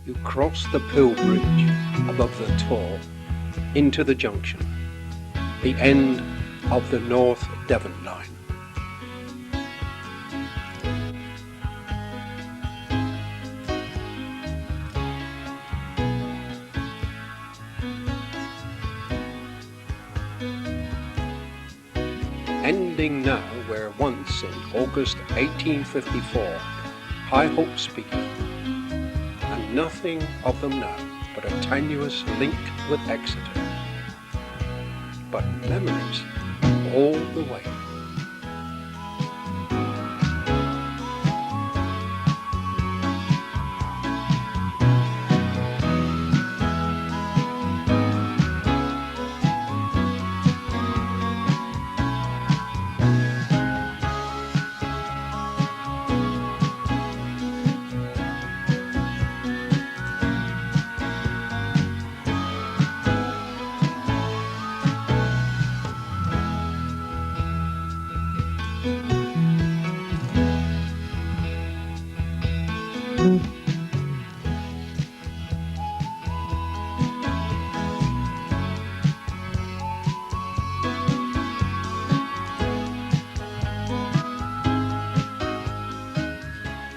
you cross the Pool Bridge above the Tor into the junction, the end of the North Devon line. Ending now where once in August 1854 High Hopes began, and nothing of them now but a tenuous link with Exeter, but memories all the way.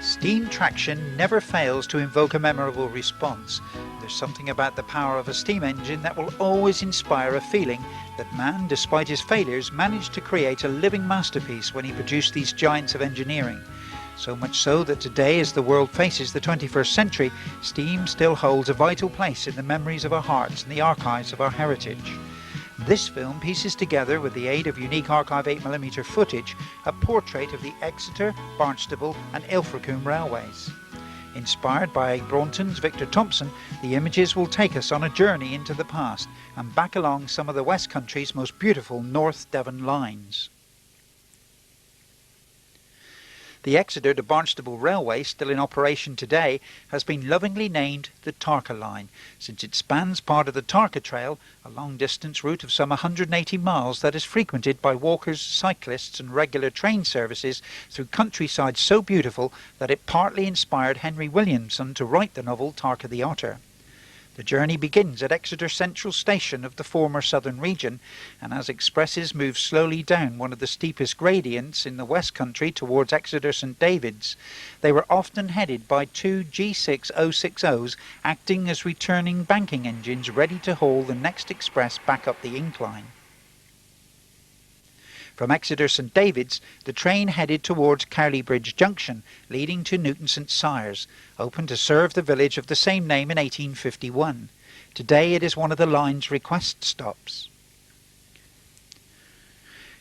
Steam traction never fails to invoke a memorable response. There's something about the power of a steam engine that will always inspire a feeling that man, despite his failures, managed to create a living masterpiece when he produced these giants of engineering. So much so that today, as the world faces the 21st century, steam still holds a vital place in the memories of our hearts and the archives of our heritage. This film pieces together, with the aid of unique Archive 8mm footage, a portrait of the Exeter, Barnstaple and Ilfracombe railways. Inspired by Braunton's Victor Thompson, the images will take us on a journey into the past and back along some of the West Country's most beautiful North Devon lines. The Exeter to Barnstaple Railway, still in operation today, has been lovingly named the Tarka Line, since it spans part of the Tarka Trail, a long-distance route of some 180 miles that is frequented by walkers, cyclists and regular train services through countryside so beautiful that it partly inspired Henry Williamson to write the novel Tarka the Otter. The journey begins at Exeter Central Station of the former Southern region, and as expresses move slowly down one of the steepest gradients in the West Country towards Exeter St David's, they were often headed by two G6060s acting as returning banking engines ready to haul the next express back up the incline. From Exeter St David's, the train headed towards Cowley Bridge Junction, leading to Newton St Sires, opened to serve the village of the same name in 1851. Today it is one of the line's request stops.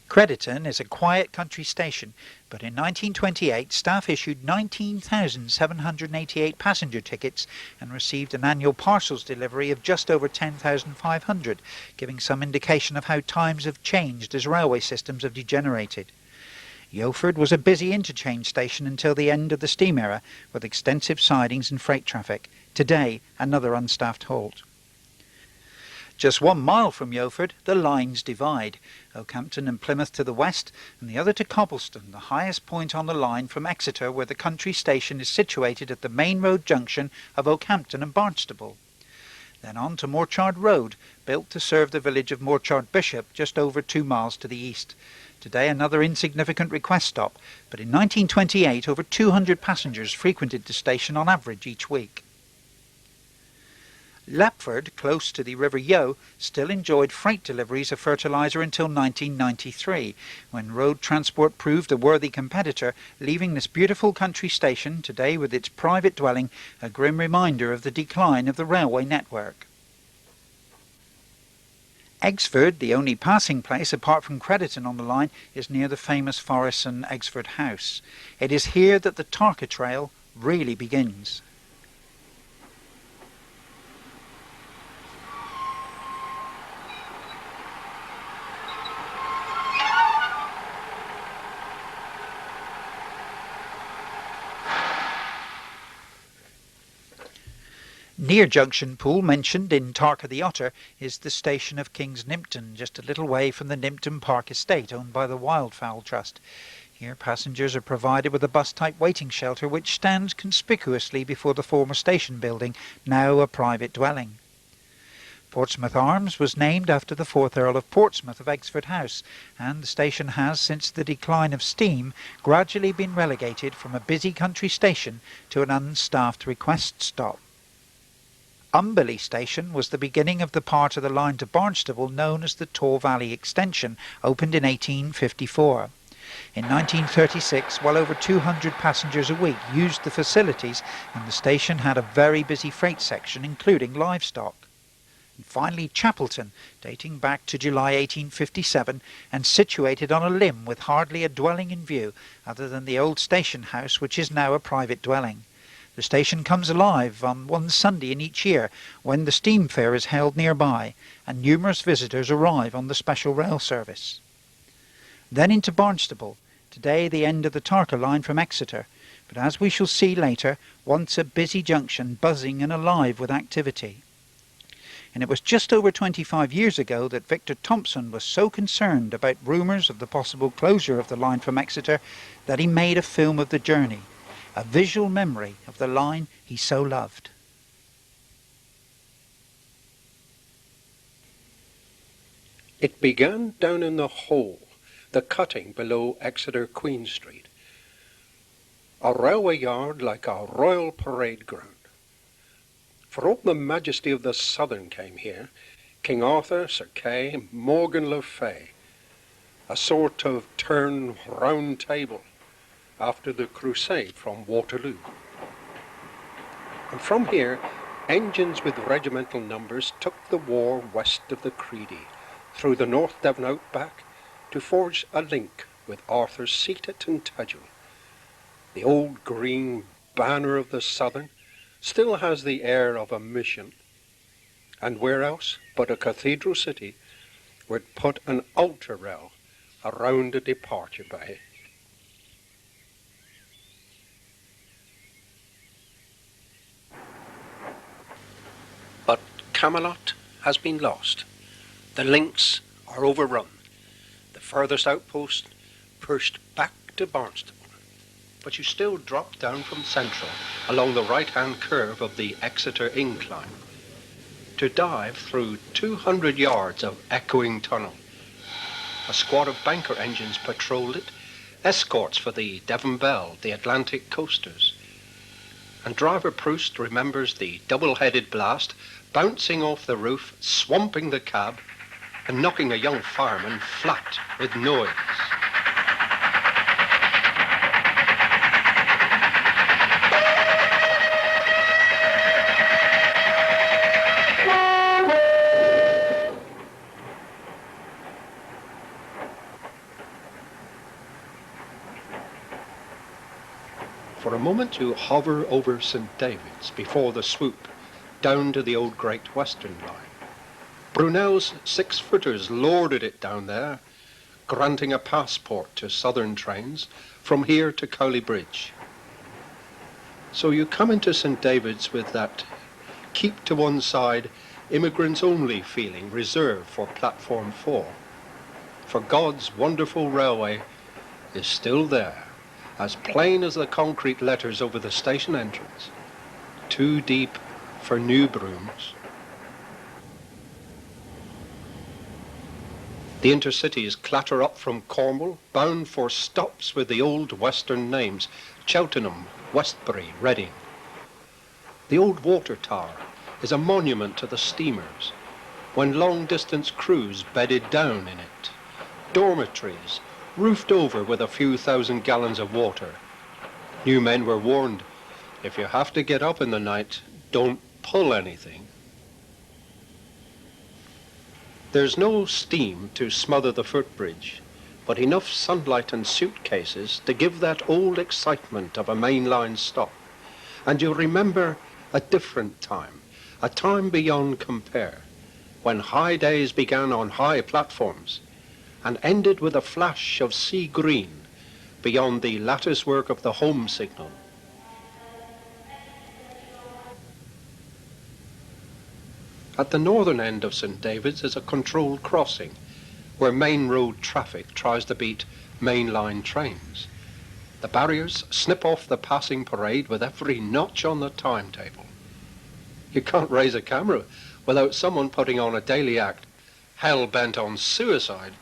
Crediton is a quiet country station, but in 1928 staff issued 19,788 passenger tickets and received an annual parcels delivery of just over 10,500, giving some indication of how times have changed as railway systems have degenerated. Yeoford was a busy interchange station until the end of the steam era, with extensive sidings and freight traffic. Today, another unstaffed halt. Just 1 mile from Yeoford, the lines divide, Okehampton and Plymouth to the west, and the other to Cobblestone, the highest point on the line from Exeter, where the country station is situated at the main road junction of Okehampton and Barnstaple. Then on to Morchard Road, built to serve the village of Morchard Bishop, just over 2 miles to the east. Today another insignificant request stop, but in 1928 over 200 passengers frequented the station on average each week. Lapford, close to the River Yeo, still enjoyed freight deliveries of fertiliser until 1993, when road transport proved a worthy competitor, leaving this beautiful country station, today with its private dwelling, a grim reminder of the decline of the railway network. Exford, the only passing place apart from Crediton on the line, is near the famous Forreston Exford House. It is here that the Tarka Trail really begins. Near Junction Pool, mentioned in Tarka the Otter, is the station of King's Nympton, just a little way from the Nympton Park estate owned by the Wildfowl Trust. Here passengers are provided with a bus-type waiting shelter which stands conspicuously before the former station building, now a private dwelling. Portsmouth Arms was named after the 4th Earl of Portsmouth of Exford House, and the station has, since the decline of steam, gradually been relegated from a busy country station to an unstaffed request stop. Umberley Station was the beginning of the part of the line to Barnstaple known as the Tor Valley Extension, opened in 1854. In 1936, well over 200 passengers a week used the facilities, and the station had a very busy freight section, including livestock. And finally Chapelton, dating back to July 1857 and situated on a limb with hardly a dwelling in view other than the old station house, which is now a private dwelling. The station comes alive on one Sunday in each year when the steam fair is held nearby and numerous visitors arrive on the special rail service. Then into Barnstaple, today the end of the Tarka line from Exeter, but as we shall see later, once a busy junction buzzing and alive with activity. And it was just over 25 years ago that Victor Thompson was so concerned about rumours of the possible closure of the line from Exeter that he made a film of the journey, a visual memory of the line he so loved. It began down in the hole, the cutting below Exeter Queen Street. A railway yard like a royal parade ground. For all the majesty of the Southern came here, King Arthur, Sir Kay, Morgan le Fay, a sort of turn round table after the crusade from Waterloo. And from here, engines with regimental numbers took the war west of the Creedy, through the North Devon outback, to forge a link with Arthur's seat at Tintagel. The old green banner of the Southern still has the air of a mission, and where else but a cathedral city would put an ultra rail around a departure bay. But Camelot has been lost. The links are overrun. The furthest outpost pushed back to Barnstaple. But you still drop down from Central along the right-hand curve of the Exeter Incline to dive through 200 yards of echoing tunnel. A squad of banker engines patrolled it, escorts for the Devon Bell, the Atlantic coasters. And driver Proust remembers the double-headed blast bouncing off the roof, swamping the cab, and knocking a young fireman flat with noise. For a moment you hover over St. David's before the swoop down to the old Great Western line. Brunel's 6-footers lorded it down there, granting a passport to southern trains from here to Cowley Bridge. So you come into St. David's with that keep to one side, immigrants only feeling reserved for platform 4. For God's wonderful railway is still there, as plain as the concrete letters over the station entrance. Too deep for new brooms. The intercities clatter up from Cornwall, bound for stops with the old western names, Cheltenham, Westbury, Reading. The old water tower is a monument to the steamers, when long-distance crews bedded down in it. Dormitories, roofed over with a few thousand gallons of water. New men were warned, if you have to get up in the night, don't pull anything. There's no steam to smother the footbridge, but enough sunlight and suitcases to give that old excitement of a mainline stop. And you'll remember a different time, a time beyond compare, when high days began on high platforms and ended with a flash of sea green beyond the lattice work of the home signal. At the northern end of St. David's is a controlled crossing, where main road traffic tries to beat mainline trains. The barriers snip off the passing parade with every notch on the timetable. You can't raise a camera without someone putting on a daily act hell-bent on suicide